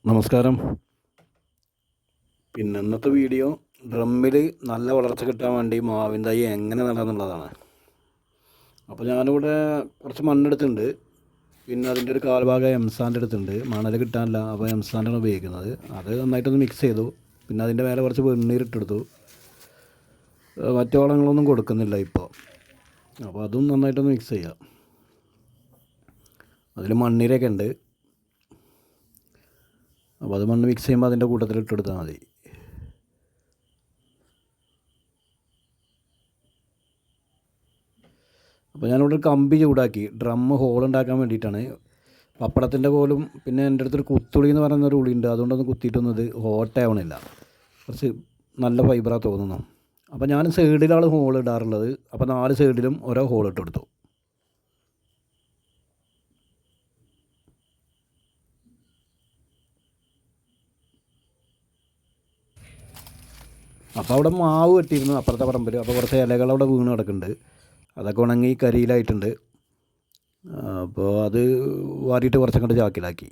നമസ്കാരം. പിന്നെ ഇന്നത്തെ വീഡിയോ ഡ്രമ്മിൽ നല്ല വളർച്ച കിട്ടാൻ വേണ്ടി മാവിൻ തൈ എങ്ങനെ നടാന്നുള്ളതാണ്. അപ്പോൾ ഞാനിവിടെ കുറച്ച് മണ്ണെടുത്തിട്ടുണ്ട്. പിന്നെ അതിൻ്റെ ഒരു കാൽഭാഗം എംസാൻ്റെ എടുത്തിട്ടുണ്ട്. മണൽ കിട്ടാനില്ല, അപ്പോൾ എംസാൻ്റാണ് ഉപയോഗിക്കുന്നത്. അത് നന്നായിട്ടൊന്ന് മിക്സ് ചെയ്തു. പിന്നെ അതിൻ്റെ മേലെ കുറച്ച് വെണ്ണീരിട്ടെടുത്തു. മറ്റു വളങ്ങളൊന്നും കൊടുക്കുന്നില്ല ഇപ്പോൾ. അപ്പോൾ അതും നന്നായിട്ടൊന്ന് മിക്സ് ചെയ്യാം. അതിൽ മണ്ണീരൊക്കെ ഉണ്ട്. അപ്പോൾ അത് മണ്ണ് മിക്സ് ചെയ്യുമ്പോൾ അതിൻ്റെ കൂട്ടത്തിൽ ഇട്ടെടുത്താൽ മതി. അപ്പോൾ ഞാനിവിടെ ഒരു കമ്പി ചൂടാക്കി ഡ്രമ്മ് ഹോൾ ഉണ്ടാക്കാൻ വേണ്ടിയിട്ടാണ്. പപ്പടത്തിൻ്റെ കോലും പിന്നെ എൻ്റെ അടുത്തൊരു കുത്തുളി എന്ന് പറയുന്നൊരു ഉളിയുണ്ട്. അതുകൊണ്ടൊന്നും കുത്തിയിട്ടൊന്നും ഇത് ഹോട്ടാവണില്ല. കുറച്ച് നല്ല ഫൈബറാണ് തോന്നുന്നു. അപ്പോൾ ഞാൻ സൈഡിലാണ് ഹോൾ ഇടാറുള്ളത്. അപ്പോൾ 4 സൈഡിലും ഓരോ ഹോൾ ഇട്ട് കൊടുത്തു. അപ്പോൾ അവിടെ മാവ് കെട്ടിയിരുന്നു അപ്പുറത്തെ പറമ്പിൽ. അപ്പോൾ കുറച്ച് ഇലകൾ അവിടെ വീണ് കിടക്കുന്നുണ്ട്. അതൊക്കെ ഉണങ്ങി കരിയിലായിട്ടുണ്ട്. അപ്പോൾ അത് വാരിയിട്ട് കുറച്ചങ്ങോട്ട് ചാക്കിലാക്കി.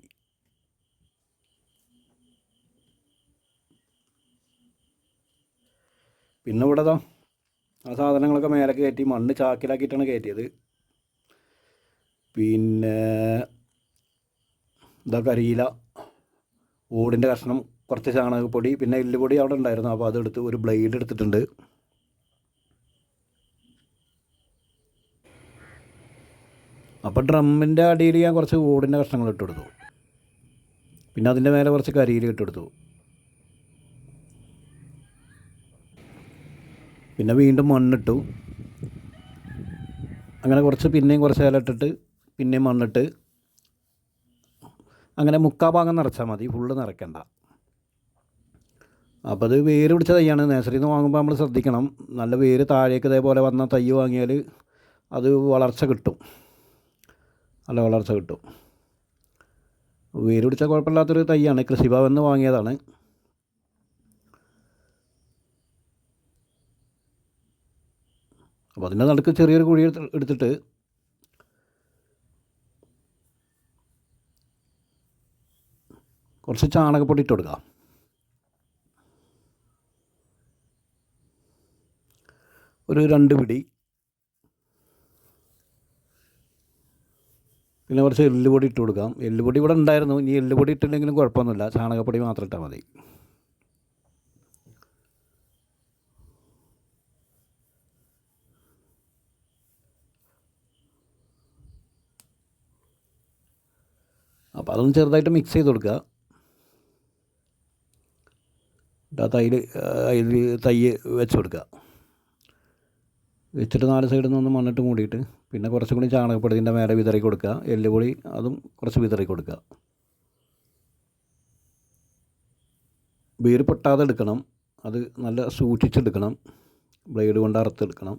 പിന്നെ ഇവിടെ ആ സാധനങ്ങളൊക്കെ മേലെ കയറ്റി മണ്ണ് ചാക്കിലാക്കിയിട്ടാണ് കയറ്റിയത്. പിന്നെ കരിയില, ഓടിൻ്റെ കഷ്ണം, കുറച്ച് ചാണകപ്പൊടി, പിന്നെ എല്ലുപൊടി അവിടെ ഉണ്ടായിരുന്നു. അപ്പോൾ അതെടുത്ത് ഒരു ബ്ലേഡ് എടുത്തിട്ടുണ്ട്. അപ്പോൾ ഡ്രമ്മിൻ്റെ അടിയിൽ ഞാൻ കുറച്ച് ഓടിൻ്റെ കഷ്ണങ്ങൾ ഇട്ടെടുത്തു. പിന്നെ അതിൻ്റെ മേലെ കുറച്ച് കരിയില ഇട്ടെടുത്തു. പിന്നെ വീണ്ടും മണ്ണിട്ടു. അങ്ങനെ പിന്നെയും കുറച്ച് ഇല ഇട്ടിട്ട് പിന്നെയും മണ്ണിട്ട് അങ്ങനെ മുക്കാൽ ഭാഗം നിറച്ചാൽ മതി, ഫുള്ള് നിറയ്ക്കണ്ട. അപ്പോൾ അത് വേര് പിടിച്ച തൈയാണ്. നഴ്സറിയിൽ നിന്ന് വാങ്ങുമ്പോൾ നമ്മൾ ശ്രദ്ധിക്കണം. നല്ല വേര് താഴേക്ക് ഇതേപോലെ വന്ന തൈ വാങ്ങിയാൽ അത് വളർച്ച കിട്ടും, നല്ല വളർച്ച കിട്ടും. വേര് പിടിച്ച കുഴപ്പമില്ലാത്തൊരു തൈയാണ്. കൃഷിഭവനിൽ നിന്ന് വാങ്ങിയതാണ്. അപ്പോൾ അതിൻ്റെ നടുക്ക് ചെറിയൊരു കുഴി എടുത്തിട്ട് കുറച്ച് ചാണകപ്പൊടി ഇട്ട് കൊടുക്കുക. ഒരു 2 പിടി. പിന്നെ കുറച്ച് എല്ലുപൊടി ഇട്ട് കൊടുക്കാം. എല്ലുപൊടി ഇവിടെ ഉണ്ടായിരുന്നു. ഇനി എല്ലുപൊടി ഇട്ടില്ലെങ്കിലും കുഴപ്പമൊന്നുമില്ല, ചാണകപ്പൊടി മാത്രം ഇട്ടാൽ മതി. അപ്പോൾ അതൊന്ന് ചെറുതായിട്ട് മിക്സ് ചെയ്ത് കൊടുക്കുക. അതിൽ തൈ വെച്ച് കൊടുക്കുക. വെച്ചിട്ട് 4 സൈഡിൽ നിന്ന് മണ്ണിട്ട് മൂടിയിട്ട് പിന്നെ കുറച്ചും കൂടി ചാണകപ്പൊടിൻ്റെ മേലെ വിതറി കൊടുക്കുക. എല്ലുപൊടി അതും കുറച്ച് വിതറി കൊടുക്കുക. വേര് പൊട്ടാതെ എടുക്കണം. അത് നല്ല സൂക്ഷിച്ചെടുക്കണം. ബ്ലേഡ് കൊണ്ട് അറുത്തെടുക്കണം.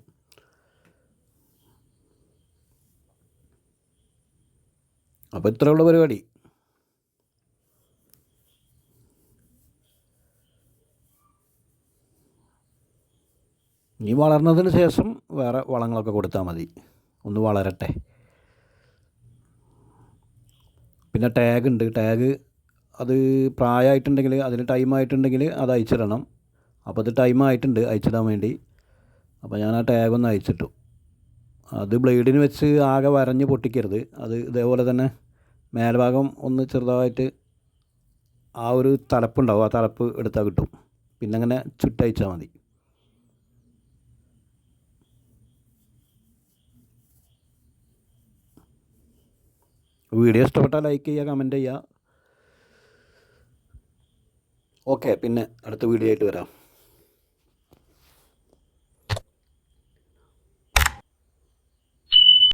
അപ്പോൾ ഇത്രയുള്ള പരിപാടി. ഇനി വളർന്നതിന് ശേഷം വേറെ വളങ്ങളൊക്കെ കൊടുത്താൽ മതി, ഒന്ന് വളരട്ടെ. പിന്നെ ടാഗ് ഉണ്ട്. ടാഗ് അത് പ്രായമായിട്ടുണ്ടെങ്കിൽ, അതിന് ടൈമായിട്ടുണ്ടെങ്കിൽ അത് അയച്ചിടണം. അപ്പോൾ അത് ടൈമായിട്ടുണ്ട് അയച്ചിടാൻ വേണ്ടി. അപ്പോൾ ഞാൻ ആ ടാഗ് ഒന്ന് അയച്ചിട്ടു. അത് ബ്ലേഡിന് വെച്ച് ആകെ വരഞ്ഞ് പൊട്ടിക്കരുത്. അത് ഇതേപോലെ തന്നെ മേൽഭാഗം ഒന്ന് ചെറുതായിട്ട് ആ ഒരു തലപ്പുണ്ടാവും, ആ തലപ്പ് എടുത്താൽ കിട്ടും. പിന്നെ അങ്ങനെ ചുറ്റയച്ചാൽ മതി. വീഡിയോ ഇഷ്ടപ്പെട്ടാൽ ലൈക്ക് ചെയ്യുക, കമൻറ്റ് ചെയ്യുക. ഓക്കെ, പിന്നെ അടുത്ത വീഡിയോ ആയിട്ട് വരാം.